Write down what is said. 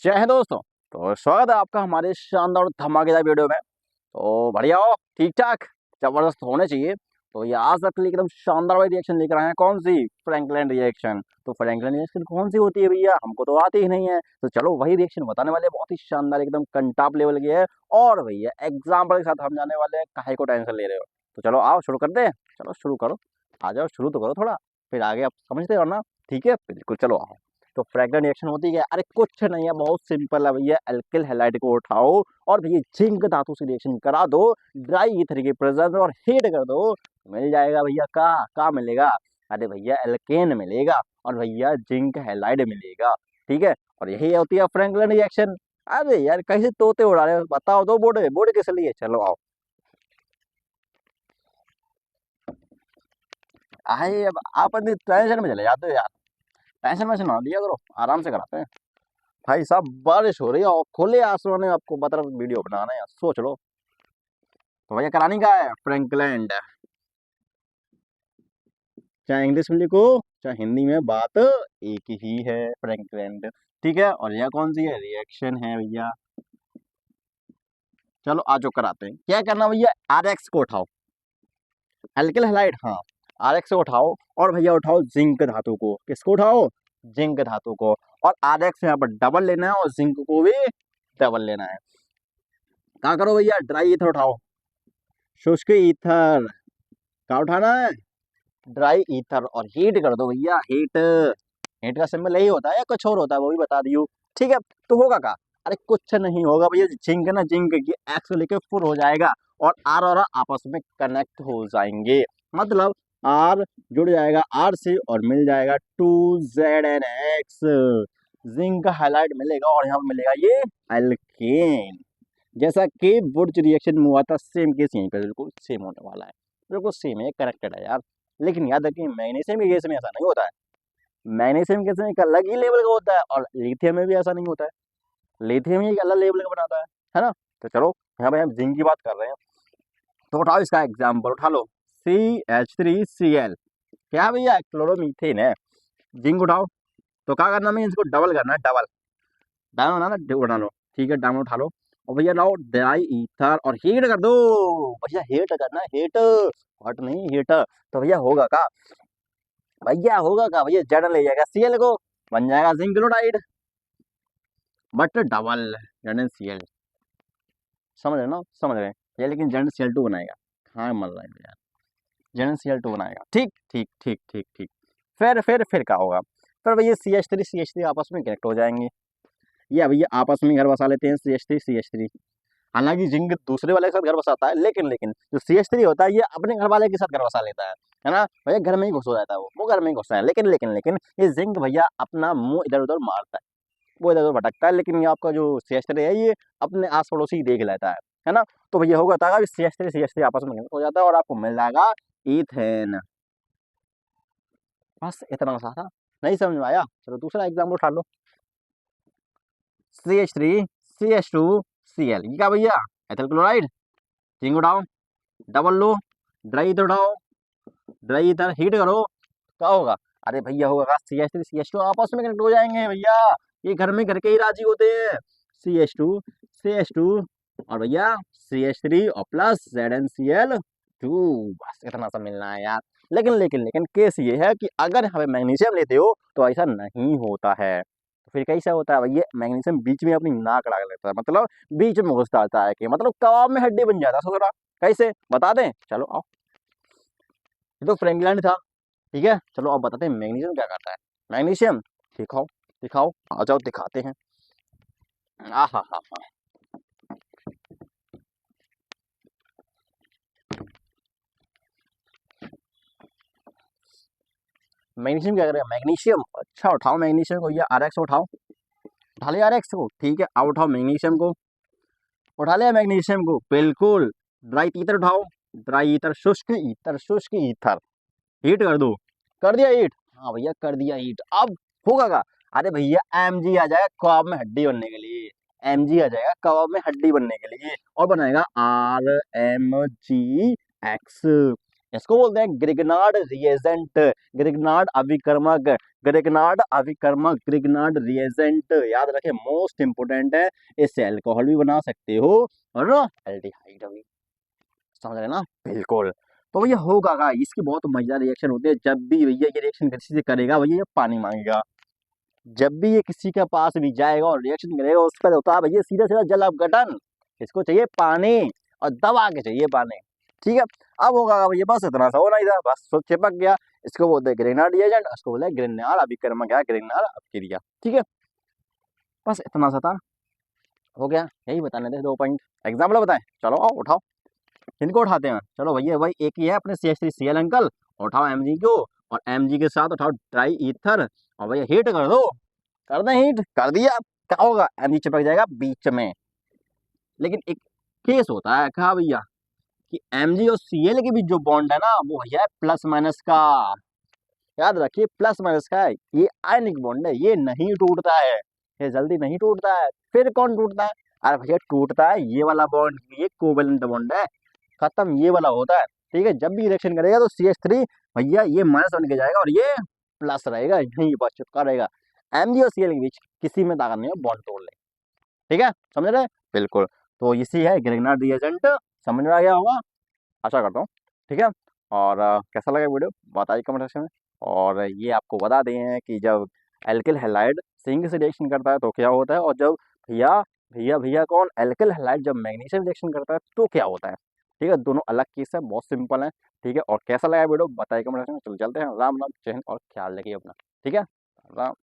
जय हिंद दोस्तों। तो स्वागत है आपका हमारे शानदार धमाकेदार वीडियो में। तो बढ़िया हो, ठीक ठाक, जबरदस्त होने चाहिए। तो ये आज तक एकदम शानदार वाली रिएक्शन लेकर आए हैं। कौन सी? Franklin reaction. तो फ्रैंकलिन रिएक्शन कौन सी होती है भैया? हमको तो आती ही नहीं है। तो चलो वही रिएक्शन बताने वाले हैं, बहुत ही शानदार एकदम कंटाप लेवल की है। और भैया एग्जाम्पल के साथ हम जाने वाले हैं, काहे को टेंशन ले रहे हो। तो चलो आओ शुरू कर दे। चलो शुरू करो, आ जाओ, शुरू तो करो थोड़ा, फिर आगे आप समझते हो ना। ठीक है, बिल्कुल, चलो आओ। तो फ्रैक्टल रिएक्शन होती है, अरे कुछ नहीं है, बहुत सिंपल है भैया। एल्किल हैलाइड को उठाओ और भैया जिंक धातु से रिएक्शन करा दो, ड्राई ईथर के प्रेजेंस में, और हीट कर दो। मिल जाएगा भैया का मिलेगा? अरे भैया एल्केन मिलेगा और भैया जिंक हैलाइड मिलेगा। ठीक है, और यही होती है फ्रैंकलिन रिएक्शन। अरे यार कैसे तोते उड़ा रहे हो, बताओ तो। बोर्ड बोर्ड किस लिए? चलो आओ। आए अब आप अपनी टेंशन में चले जाते हो यार। टेंशन वेंशन ना लिया करो, आराम से कराते हैं। भाई साहब बारिश हो रही है और खुले आसमान में आपको मतलब वीडियो बनाना है, सोच लो। तो भैया करानी का है फ्रैंकलैंड, चाहे इंग्लिश में लिखो चाहे हिंदी में, बात एक ही है, फ्रैंकलैंड। ठीक है, और यह कौन सी है? रिएक्शन है भैया। चलो आज जो कराते हैं, क्या करना भैया? RX को उठाओ, एल्किल हैलाइड, हाँ, RX को उठाओ। और भैया उठाओ जिंक धातु को। किसको उठाओ? जिंक धातु को। और RX यहाँ पर डबल लेना है और जिंक को भी डबल लेना है। क्या करो भैया? ड्राई ईथर उठाओ, शुष्क ईथर का उठाना है, ड्राई ईथर, और हीट कर दो भैया। हीट, हीट का सिंबल यही होता है या कुछ और होता है वो भी बता दियो। ठीक है, तो होगा क्या? अरे कुछ नहीं होगा भैया, जिंक है ना, जिंक की एक्स लेके फुल हो जाएगा और आर आपस में कनेक्ट हो जाएंगे। मतलब आर जुड़ जाएगा आर से और मिल जाएगा 2ZnX, जिंक हाइलाइट मिलेगा और यहाँ मिलेगा ये एल्केन। जैसा कि वुड्स रिएक्शन में हुआ था, सेम केस यहीं पे बिल्कुल सेम होने वाला है। बिल्कुल सेम है, कनेक्टेड है यार। लेकिन याद रखिए मैग्नीशियम के केस में ऐसा नहीं होता है। मैग्नीशियम के केस में एक अलग ही लेवल का होता है और लिथियम में भी ऐसा नहीं होता है। लिथियम ही एक अलग लेवल का बनाता है ना। तो चलो यहाँ पे हम जिंक की बात कर रहे हैं, तो उठाओ इसका एग्जाम्पल, उठा लो। CH3Cl, क्या भैया? क्लोरोमीथेन है। जिंक उठाओ, तो क्या करना है? इसको डबल करना है, डबल डायमंड बनाना, उठा लो। ठीक है, डायमंड उठा लो और भैया लाओ ड्राई ईथर और हीट कर दो। भैया हीट करना है, हीट, हॉट नहीं, हीट। तो भैया होगा का? भैया होगा का? भैया जेड ले जाएगा Cl को, बन जाएगा zinc chloride, but double ZnCl। समझ रहे ना? समझ रहे हैं ये, लेकिन ZnCl2 बनाएगा। हाँ मर रहा है यार, ZnCl2 बनाएगा। ठीक ठीक ठीक ठीक ठीक। फिर क्या होगा? फिर भैया CH3 आपस में कनेक्ट हो जाएंगे। ये भैया आपस में घर बसा लेते हैं, CH3। हालांकि जिंक दूसरे वाले के साथ घर बसाता है, लेकिन जो CH3 होता है ये अपने घर वाले के साथ घर बसा लेता है ना भैया। घर में ही घुस हो जाता है, वो घर में ही घुसता है। लेकिन ये जिंक भैया अपना मुंह इधर उधर मारता है, वो इधर उधर भटकता है। लेकिन ये आपका जो CH3 है ये अपने आस पड़ोसी ही देख लेता है ना। तो भैया होगा था CH3 आपस में हो जाता है और आपको मिल जाएगा ईथेन। बस इतना सा था, नहीं समझ में आया? चलो दूसरा एग्जाम्पल उठा लो। CH3CH2Cl, ये क्या भैया? Ethyl chloride. जिंक उठाओ, डबल लो, ड्राई ईथर उठाओ, ड्राई ईथर हीट करो, क्या होगा? अरे भैया होगा CH3CH2 आपस में कनेक्ट हो जाएंगे भैया। ये घर में घर के ही राजी होते हैं। CH2 और भैया CH3 और प्लस ZnCl2। बस इतना सा मिलना है यार। लेकिन केस ये है कि अगर हमें मैग्नीशियम लेते हो तो ऐसा नहीं होता है। तो फिर कैसा होता है भैया? मैग्नीशियम बीच में अपनी नाक लगा लेता है, मतलब बीच में घुस जाता है, कि मतलब कबाब में हड्डी बन जाता है। सोच रहा कैसे बता दें? चलो आओ, ये तो फ्रैंकलिन था। ठीक है, चलो अब बताते हैं मैग्नीशियम क्या करता है। मैग्नीशियम दिखाओ, दिखाओ, आ जाओ दिखाते हैं। आ हा हा हा। मैग्नीशियम क्या करेगा? मैग्नीशियम, अच्छा उठाओ मैग्नीशियम को, ये RX उठाओ, उठा लिया RX को। ठीक है, अब उठाओ मैग्नीशियम को, उठा लिया मैग्नीशियम को, बिल्कुल। ड्राई ईथर उठाओ, ड्राई ईथर, शुष्क ईथर, हीट कर दो। कर दिया हीट? हाँ भैया कर दिया हीट। अब होगा का? अरे भैया Mg आ जाएगा कबाब में हड्डी बनने के लिए, Mg आ जाएगा कबाब में हड्डी बनने के लिए और बनाएगा RMgX। इसको बोलते हैं ग्रिग्नार्ड रिएजेंट, ग्रिग्नार्ड अभिकर्मक, ग्रिग्नार्ड अभिकर्मक, ग्रिग्नार्ड रिएजेंट, याद रखे मोस्ट इंपोर्टेंट है। इससे अल्कोहल भी बना सकते हो और एल्डिहाइड भी, समझ रहे ना, बिल्कुल। तो भैया होगा क्या, इसकी बहुत मजेदार रिएक्शन होती है। जब भी भैया ये रिएक्शन किसी से करेगा भैया ये पानी मांगेगा, जब भी ये किसी के पास भी जाएगा और रिएक्शन करेगा उस पर होता है भैया सीधा सीधा जल अपघटन, इसको चाहिए पानी और दबा के चाहिए पानी, ठीक है। अब होगा भैया बस इतना सा होना ही था, बस सब चिपक गया। इसको बोलते हैं ग्रिग्नार्ड रिएजेंट, इसको बोलते हैं ग्रिग्नार्ड अभिकर्मक या ग्रिग्नार्ड अपक्रिया, ठीक है। बस इतना सा था, हो गया, यही बताने थे 2 पॉइंट। एग्जाम्पल बताएं, चलो आओ उठाओ, इनको उठाते हैं। चलो भैया भाई एक ही है अपने CH3Cl अंकल, उठाओ Mg को, और Mg के साथ उठाओ ट्राई ईथर, और भैया हीट कर दो, कर दें हीट, कर दिया, क्या होगा Mg चिपक जाएगा बीच में। लेकिन एक केस होता है कहा भैया कि Mg और Cl के बीच जो बॉन्ड है ना वो भैया प्लस माइनस का, याद रखिए प्लस माइनस का है, ये आयनिक बॉन्ड है, ये नहीं टूटता है, ये जल्दी नहीं टूटता है। फिर कौन टूटता है, अरे भैया टूटता है ये वाला बॉन्ड, ये कोवेलेंट बॉन्ड है, खत्म, ये वाला होता है, ठीक है। जब भी रिएक्शन करेगा तो CH3 भैया ये माइनस बन के जाएगा और ये प्लस रहेगा, यही बस चिपका रहेगा। Mg और Cl के बीच किसी में ताकत नहीं है बॉन्ड तोड़ ले, ठीक है, समझ रहे, बिल्कुल। तो इसी है ग्रिग्नार्ड रिएजेंट, समझ में आ गया होगा, आशा करता हूँ, ठीक है। और कैसा लगा वीडियो बताइए कमेंट सेक्शन में। और ये आपको बता दें हैं कि जब एल्किल हैलाइड जिंक से रिएक्शन करता है तो क्या होता है, और जब भैया भैया भैया कौन एल्किल हैलाइड जब मैग्नीशियम रिएक्शन करता है तो क्या होता है, ठीक है। दोनों अलग केस है, बहुत सिंपल है, ठीक है। और कैसा लगा वीडियो बताइए कमेंट सेक्शन में। चलो चलते हैं, राम राम, जय हिंद, और ख्याल रखिए अपना, ठीक है, राम।